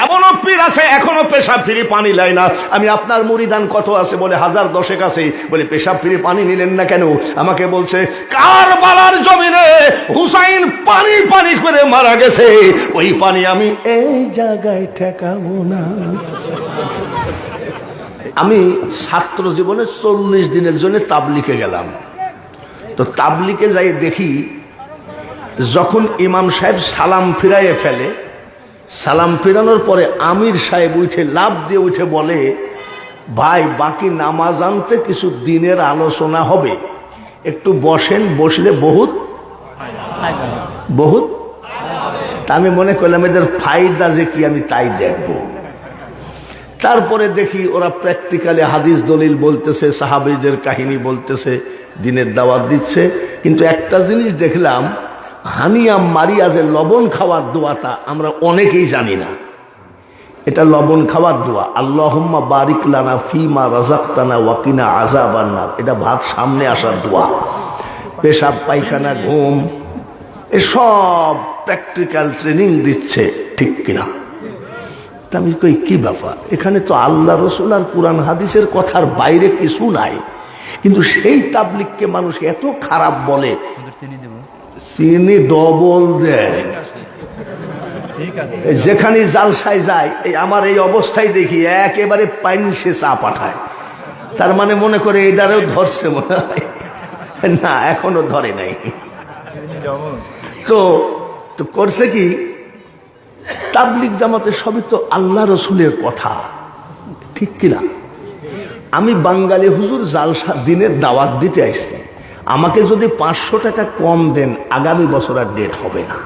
এমনও পীর আছে এখনো পেশাব ফিরে পানি লাই না। আমি আপনার মুরিদান কত আছে বলে 1010 আছে, বলে পেশাব ফিরে পানি নিলেন না কেন? আমাকে বলছে কারবালার জমিনে হুসাইন পানি পানি করে মারা গেছে, ওই পানি আমি এই জায়গায় ঠেকাবো না। আমি ছাত্র জীবনে 40 দিনের জন্য তাবলিগে গেলাম। তো তাবলিগে যাই দেখি যখন ইমাম সাহেব সালাম ফিরাইয়ে ফেলে, সালাম ফিরানোর পরে আমির সাহেব উঠে লাফ দিয়ে উঠে বলে, ভাই বাকি নামাজ আনতে কিছু দিনের আলোচনা হবে, একটু বসেন, বসলে বহুত বহুত। আমি মনে করলাম এদের ফায়দা যে কি আমি তাই দেখব। তারপরে দেখি ওরা প্র্যাকটিক্যালি হাদিস দলিল বলতেছে, সাহাবীদের কাহিনী বলতেছে, দিনের দাওয়াত দিচ্ছে। কিন্তু একটা জিনিস দেখলাম, হানিয়া মারিয়াজের লবণ খাওয়ার দোয়াটা আমরা অনেকেই জানি না। এটা লবণ খাওয়ার দোয়া, আল্লাহুম্মা বারিক লানা ফিমা রাযাকতানা ওয়াকিনা আযাবান নার। এটা ভাত সামনে আসার দোয়া। পেশাব পায়খানা ঘুম এসব প্র্যাকটিক্যাল ট্রেনিং দিচ্ছে, ঠিক কিনা? আমি কই কি ব্যাপার, এখানে তো আল্লাহ রসুল আর কুরআন হাদিসের কথার বাইরে কিছু নাই, কিন্তু সেই তাবলিগকে মানুষ এত খারাপ বলে, চিনি ডবল দেয়। যেখানে জালসায় যায়, আমার এই অবস্থায় দেখি একেবারে পাইনসে চা পাঠায়। তার মানে মনে করে এটারেও ধরছে মনে হয়, না এখনো ধরে নাই। তো করছে কি, তাবলিগ জামাতে সবই তো আল্লাহ রসুলের কথা, ঠিক কিনা? আমি বাঙালি হুজুর জালসা দিনের দাওয়াত দিতে আসছি, আমাকে যদি 500 টাকা কম দেন আগামী বছর আর ডেট হবে না।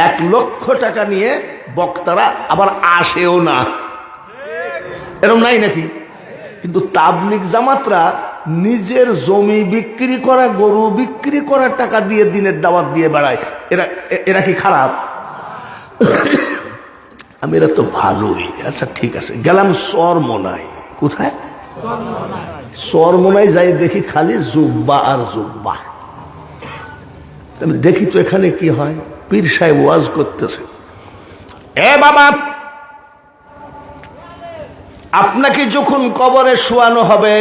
1 লক্ষ টাকা নিয়ে বক্তারা আবার আসেও না, এরকম নাই নাকি? কিন্তু তাবলিগ জামাতরা নিজের জমি বিক্রি করা, গরু বিক্রি করার টাকা দিয়ে দিনের দাওয়াত দিয়ে বেড়ায়। এরা কি খারাপ? আমি এরা তো ভালোই। আচ্ছা ঠিক আছে, গেলাম চরমোনাই। কোথায়? চরমোনাই যাই দেখি খালি জুব্বা আর জুব্বা। আমি দেখি তো এখানে কি হয়, পীর সাহেব ওয়াজ করতেছে, এ বাবা আপনাকে যখন কবরে শোয়ানো হবে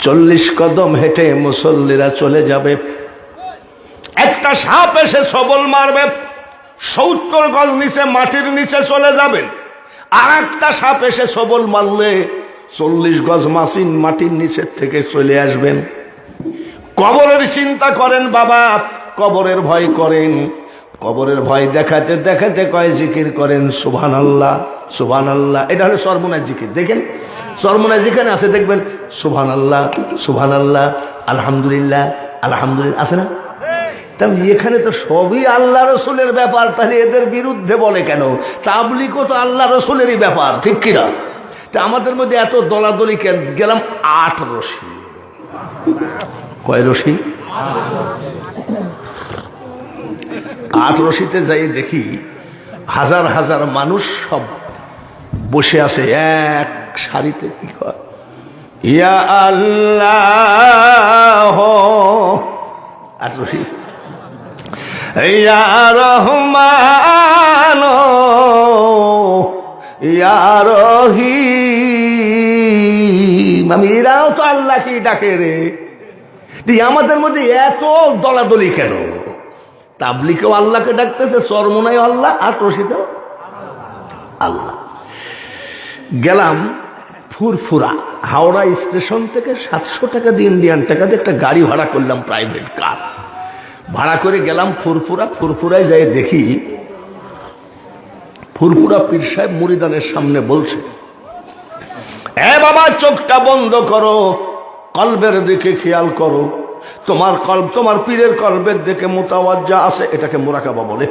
40 কদম হেঁটে মুসল্লিরা চলে যাবে, একটা সাপ এসে সবল মারবে, 70 গজ নিচে মাটির নিচে চলে যাবেন। আর একটা সাপ এসে সবল মারলে 40 গজ মাটির নিচের থেকে চলে আসবেন। কবরের চিন্তা করেন বাবা, কবরের ভয় করেন। কবরের ভয় দেখাতে দেখাতে কয় জিকির করেন সুবহানাল্লাহ সুবহানাল্লাহ। এটা হলো সর্বনাশ জিকির। দেখেন সর্বনাশ যেখানে আছে দেখবেন সুবহানাল্লাহ সুবহানাল্লাহ, আলহামদুলিল্লাহ আলহামদুলিল্লাহ, আছে না? তাহলে এখানে তো সবই আল্লাহ রসুলের ব্যাপার, তাহলে এদের বিরুদ্ধে বলে কেন? তাবলিগও তো আল্লাহ রসুলেরই ব্যাপার, ঠিক কিনা? তা আমাদের মধ্যে এত দলাদলি কেন? গেলাম 8 রশি। কয় রশি? 8 রশিতে যাই দেখি হাজার হাজার মানুষ সব বসে আছে এক সারিতে। কি কয়? ইয়া আল্লাহ 8 রশি, ইয়া রহমান ইয়া রহিম। আমি এরাও তো আল্লাহকে ডাকে রে। আমাদের মধ্যে এত দলাদলি কেন? তাবলিগেও আল্লাহকে ডাকতেছে, চরমোনাই আল্লাহ, 8 রশিতেও আল্লাহ। গেলাম ফুরফুরা, হাওড়া স্টেশন থেকে 700 টাকা দিয়ে ইন্ডিয়ান টাকা দিয়ে একটা গাড়ি ভাড়া করলাম, প্রাইভেট কার ভাড়া করে গেলাম ফুরফুরা। ফুরফুরায় যাই দেখি ফুরফুরা পীর সাহেব মুরিদানের সামনে বলছে, এ বাবা চোখটা বন্ধ করো, কলবের দিকে খেয়াল করো, তোমার কলব তোমার পীরের কলবের দিকে মুতাওয়াজ্জা আছে, এটাকে মুরাকাবা বলে।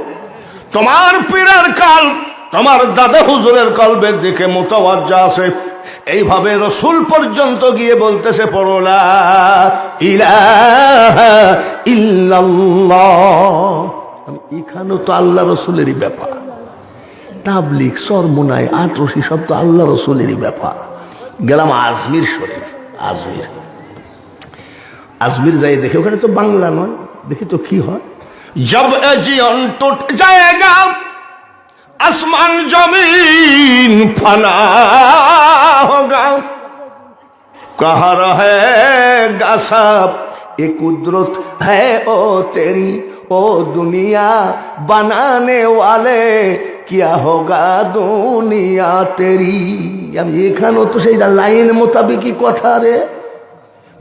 তোমার পীরের কলব তোমার দাদা হুজুরের কলবের দিকে মুতাওয়াজ্জা আছে। এইভাবে রসুল পর্যন্ত গিয়ে বলতেছে, পড়ো লা ইলাহা ইল্লাল্লাহ। এখানেও তো আল্লাহ রসুলেরই ব্যাপার। তাবলিগ চরমোনাই 8 রশি সব তো আল্লাহ রসুলেরই ব্যাপার। গেলাম আজমির শরীফ। আজমির যাই দেখে, ওখানে তো বাংলা নয়, দেখি তো কি হয়। জব এ জীবন টুট জায়েগা আসমান জমিন ফানা হোগা, कहाँ रहे गसब ये कुदरत है ओ तेरी, ओ दुनिया बनाने वाले क्या होगा दुनिया तेरी। আমি এখানেও তো সেই লাইন মোতাবেকই কথা রে,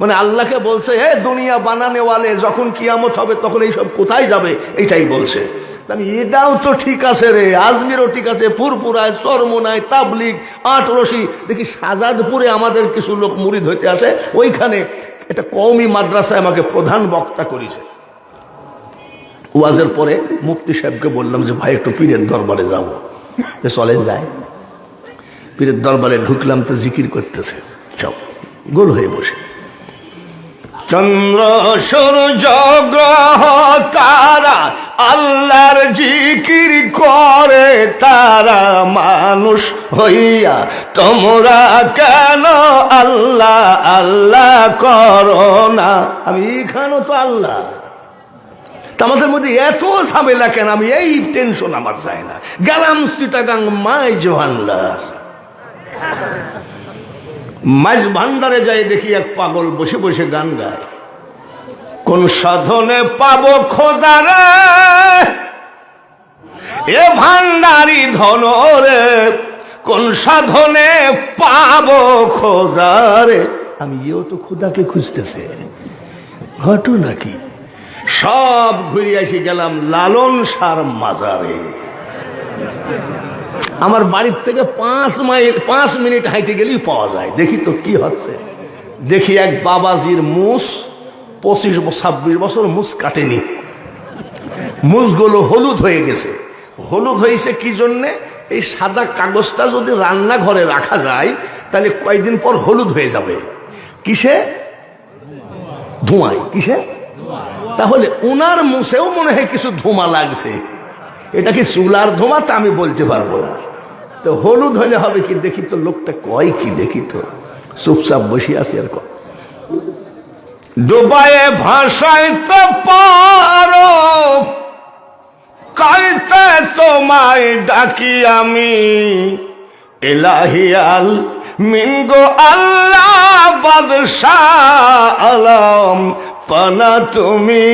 মানে আল্লাহকে বলছে হে দুনিয়া বানানে ওয়ালে, যখন কিয়ামত হবে তখন এইসব কোথায় যাবে এইটাই বলছে। আমি এটাও তো ঠিক আছে রে, আজমিরও ঠিক আছে, ফুরপুরায়, চরমোনায়, তাবলিগ, আটরশি, দেখি শাহজাদপুরে আমাদের কিছু লোক মুরিদ হইতে আসে, ওইখানে একটা কওমি মাদ্রাসায় আমাকে প্রধান বক্তা করেছে। ওয়াজের পরে মুফতি সাহেবকে বললাম যে ভাই একটু পীরের দরবারে যাবো, চলেন যায়। পীরের দরবারে ঢুকলাম তো জিকির করতেছে সব গোল হয়ে বসে, চন্দ্র সূর্য গ্রহ তারা আল্লাহর জিকির করে তারা, মানুষ হইয়া তোমরা কেন আল্লাহ আল্লাহ করো না। আমি এখানেও তো আল্লাহ, আমাদের মধ্যে এত ঝামেলা কেন? আমি এই টেনশন আমার চাই না। গেলাম চিটাগাং মাইজ ভান্ডার, মাইজ ভান্ডারে যাই দেখি এক পাগল বসে বসে গান গায়, কোন সাধনে পাবো খোদারে এ ভান্ডারি ধন রে, কোন সাধনে পাবো খোদারে। আমি এও তো খোদাকে খুঁজতেছে, ঘটনা কি? সব ঘুরে এসে গেলাম লালন সার মাজারে। আমার বাড়ির থেকে 5 মিনিট হাইটে গেলেই পাওয়া যায়। দেখি তো কি হচ্ছে, দেখি এক বাবাজির মুস 25-26 বছর মুস কাটেনি, মুসগুলো হলুদ হয়ে গেছে। হলুদ হয়েছে কি জন্যে? এই সাদা কাগজটা যদি রান্নাঘরে রাখা যায় তাহলে কয়েকদিন পর হলুদ হয়ে যাবে। কিসে? ধোঁয়ায়। কিসে? তাহলে ওনার মুছেও মনে হয় কিছু ধোঁয়া লাগছে। এটা কি চুলার ধোঁয়া তা আমি বলতে পারবো না। তো হলুদ হলে হবে কি? দেখি তো লোকটা কয় কি, দেখি তো। চুপচাপ বসে আছি আর কয়, ডুবায়ে ভাসাইতে পারো কাইতে তোমায় ডাকি আমি, ইলাহিয়াল মিনগো আল্লাহ বাদশাহ আলম পানা তুমি।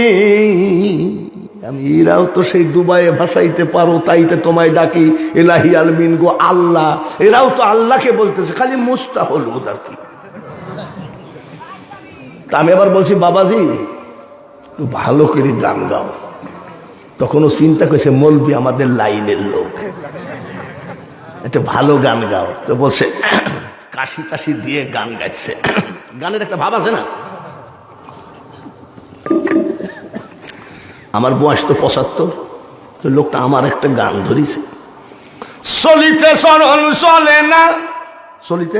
আমি এরাও তো সেই ডুবায়ে ভাসাইতে পারো তাইতে তোমায় ডাকি, ইলাহি আলমিন গো আল্লাহ। এরাও তো আল্লাহকে বলতেছে, খালি মুস্তা হলুদ আর কি। তা আমি আবার বলছি বাবাজি একটু ভালো করে গান গাও। তখনও চিন্তা করছে মৌলবি আমাদের লাইনের লোক, একটা ভালো গান গাও। তো বলছে কাশি টাশি দিয়ে গান গাইছে। গানের একটা ভাব আছে না? আমার বয়স তো 75, তো লোকটা আমার একটা গান ধরিছে, চলিতে চরণ চলে না। চলিতে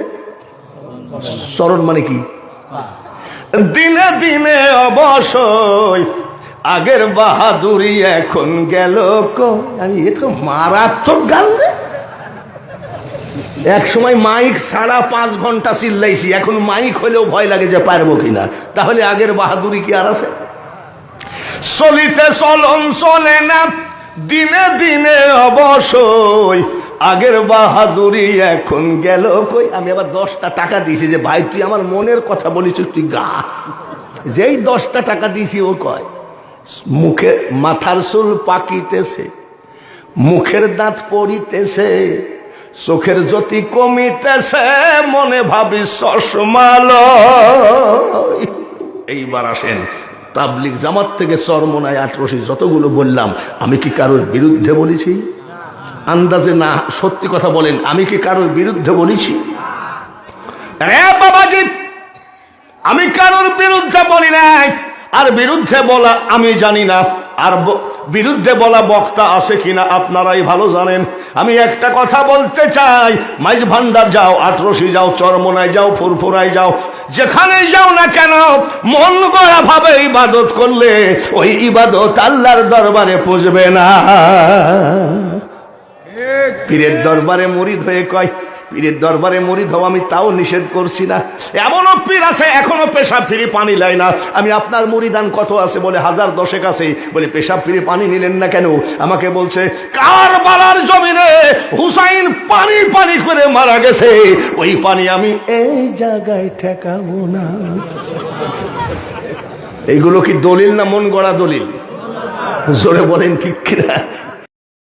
চরণ মানে কি? দিনে দিনে অবসর আগের বাহাদুরি এখন গেল কই। এ তো মারাত্মক গান রে। এক সময় মাইক ছাড়া 5 ঘন্টা চিল্লাইছি, এখন মাইক হলেও ভয় লাগে যে পারবো কিনা। তাহলে আগের বাহাদুরি কি আর আছে? চলিতে চলন চলে না, দিনে দিনে অবসর আগের বাহাদুরি এখন গেল কই। আমি আবার 10টা টাকা দিয়েছি যে ভাই তুই আমার মনের কথা বলিস, তুই গা। যেই 10টা টাকা দিয়েছি ও কয় মুখে মাথার চুল পাকিতেছে, মুখের দাঁত পড়িতেছে, চোখের জ্যোতি কমিতেছে, মনে ভাবি চশমালো। এইবার আসেন তাবলিগ জামাত থেকে চরমোনায় 18 যতগুলো বললাম, আমি কি কারোর বিরুদ্ধে বলেছি? আন্দাজে না, সত্যি কথা বলেন, আমি কি কারোর বিরুদ্ধে বলেছি? রে বাবাজি, আমি কারোর বিরুদ্ধে বলি নাই। আর বিরুদ্ধে বলা আমি জানি না, আর বিরুদ্ধে বলা বক্তা আছে কিনা আপনারাই ভালো জানেন। আমি একটা কথা বলতে চাই, মাইজ ভান্ডার যাও, 18 যাও, চরমোনায় যাও, ফুরফুরায় যাও, যেখানেই যাও না কেন, মন গড়া ভাবে ইবাদত করলে ওই ইবাদত আল্লাহর দরবারে পৌঁছবে না। পীরের দরবারে মুরিদ হয়ে কয়, পীরের দরবারে মুরিদ হও, আমি তাও নিষেধ করছি না। এমনও পীর আছে এখনো পেশাব ফিরে পানি লাই না। আমি আপনার মুরিদান কত আছে বলে 1000 10 আছে, বলে পেশাব ফিরে পানি নিলেন না কেন? আমাকে বলছে কারবালার জমিনে হুসাইন পানি পানি করে মারা গেছে, ওই পানি আমি এই জায়গায় ঠেকাবো না। এইগুলো কি দলিল না মন গড়া দলিল? জোরে বলেন ঠিক কিনা?